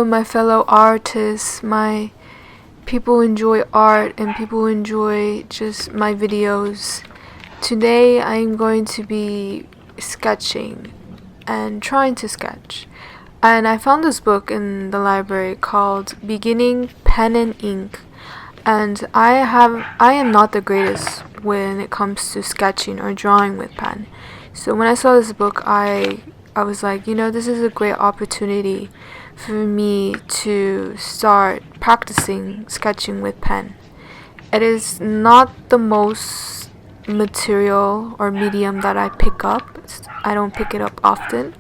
my fellow artists, my people who enjoy art and people who enjoy just my videos. Today I'm going to be sketching and trying to sketch. And I found this book in the library called Beginning Pen and Ink. And I am not the greatest when it comes to sketching or drawing with pen. So when I saw this book, I was like, this is a great opportunity for me to start practicing sketching with pen. It is not the most material or medium that I pick up. I don't pick it up often,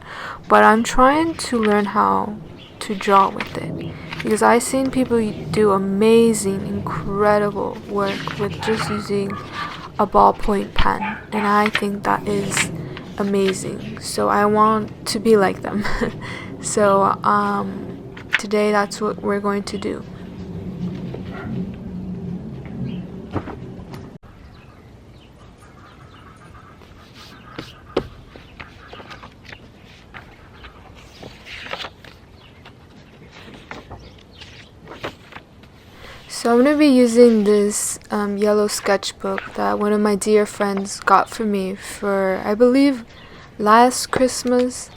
but I'm trying to learn how to draw with it, because I've seen people do amazing, incredible work with just using a ballpoint pen, and I think that is amazing. So I want to be like them. So today that's what we're going to do. So I'm going to be using this yellow sketchbook that one of my dear friends got for me for, I believe, last Christmas.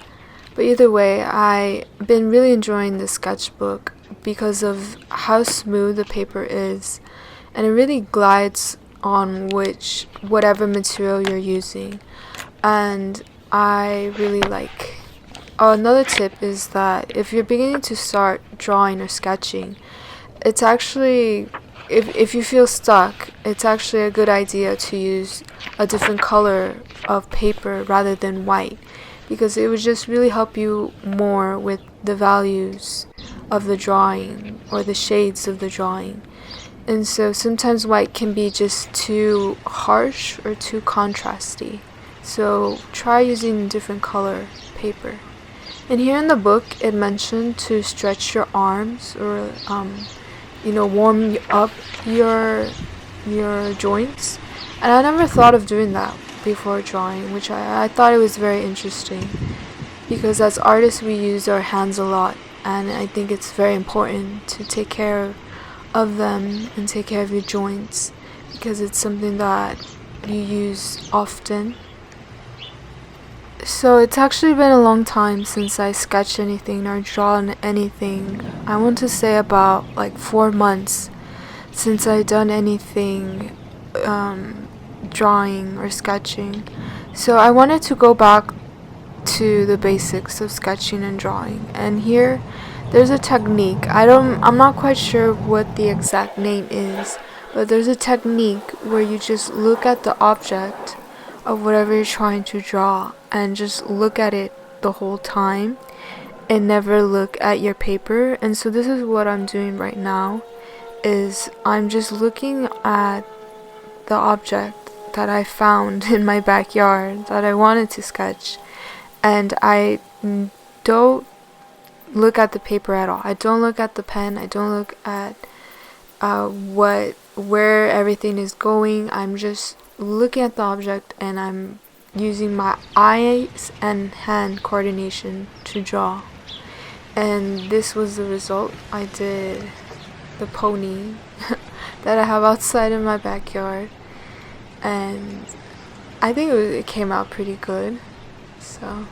But either way, I've been really enjoying this sketchbook because of how smooth the paper is, and it really glides on whatever material you're using. And I really like. Another tip is that if you're beginning to start drawing or sketching, it's actually, if you feel stuck, it's actually a good idea to use a different color of paper rather than white, because it would just really help you more with the values of the drawing or the shades of the drawing. And so sometimes white can be just too harsh or too contrasty. So try using different color paper. And here in the book, it mentioned to stretch your arms or warm up your joints. And I never thought of doing that before drawing, which I thought it was very interesting, because as artists we use our hands a lot, and I think it's very important to take care of them and take care of your joints, because it's something that you use often. So it's actually been a long time since I sketched anything or drawn anything. I want to say about 4 months since I've done anything drawing or sketching. So I wanted to go back to the basics of sketching and drawing. And here there's a technique. I'm not quite sure what the exact name is, but there's a technique where you just look at the object of whatever you're trying to draw and just look at it the whole time and never look at your paper. And so this is what I'm doing right now, is I'm just looking at the object that I found in my backyard that I wanted to sketch, and I don't look at the paper at all. I don't look at the pen. I don't look at where everything is going. I'm just looking at the object, and I'm using my eyes and hand coordination to draw. And this was the result. I did the pony that I have outside in my backyard, and I think it came out pretty good. So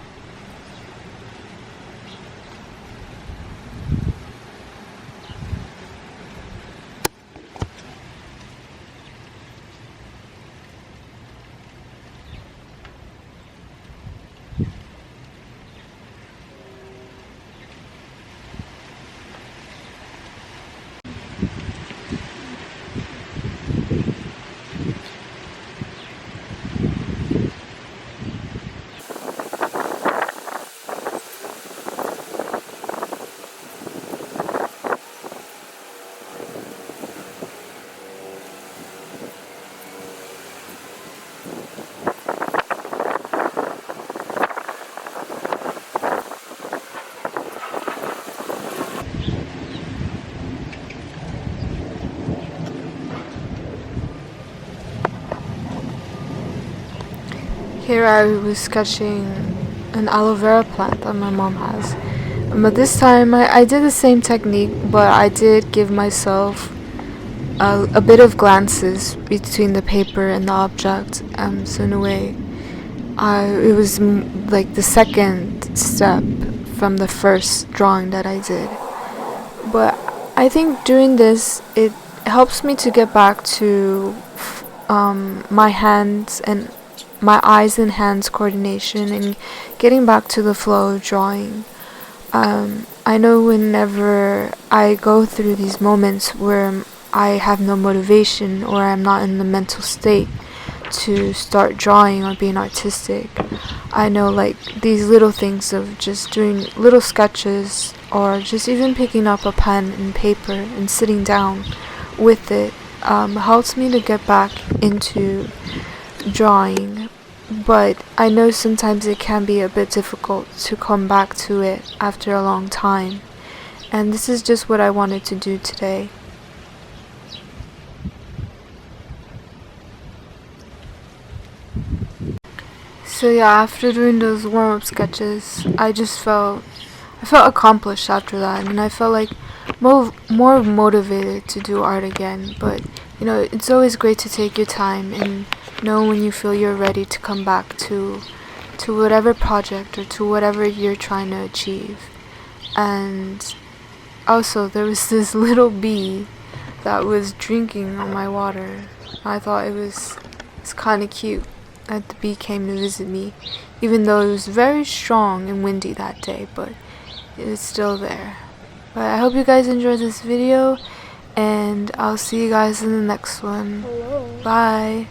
here I was sketching an aloe vera plant that my mom has, But this time I did the same technique, but I did give myself a bit of glances between the paper and the object. So in a way, it was like the second step from the first drawing that I did. But I think doing this, it helps me to get back to my hands and my eyes and hands coordination and getting back to the flow of drawing. I know whenever I go through these moments where I have no motivation or I'm not in the mental state to start drawing or being artistic, I know like these little things of just doing little sketches or just even picking up a pen and paper and sitting down with it helps me to get back into drawing. But I know sometimes it can be a bit difficult to come back to it after a long time, and this is just what I wanted to do today. So yeah, after doing those warm-up sketches, I felt accomplished after that, and I felt like more motivated to do art again. But you know, it's always great to take your time and know when you feel you're ready to come back to whatever project or to whatever you're trying to achieve. And also, there was this little bee that was drinking on my water. I thought it's kind of cute that the bee came to visit me, even though it was very strong and windy that day, but it was still there. But I hope you guys enjoyed this video, and I'll see you guys in the next one. Hello. Bye.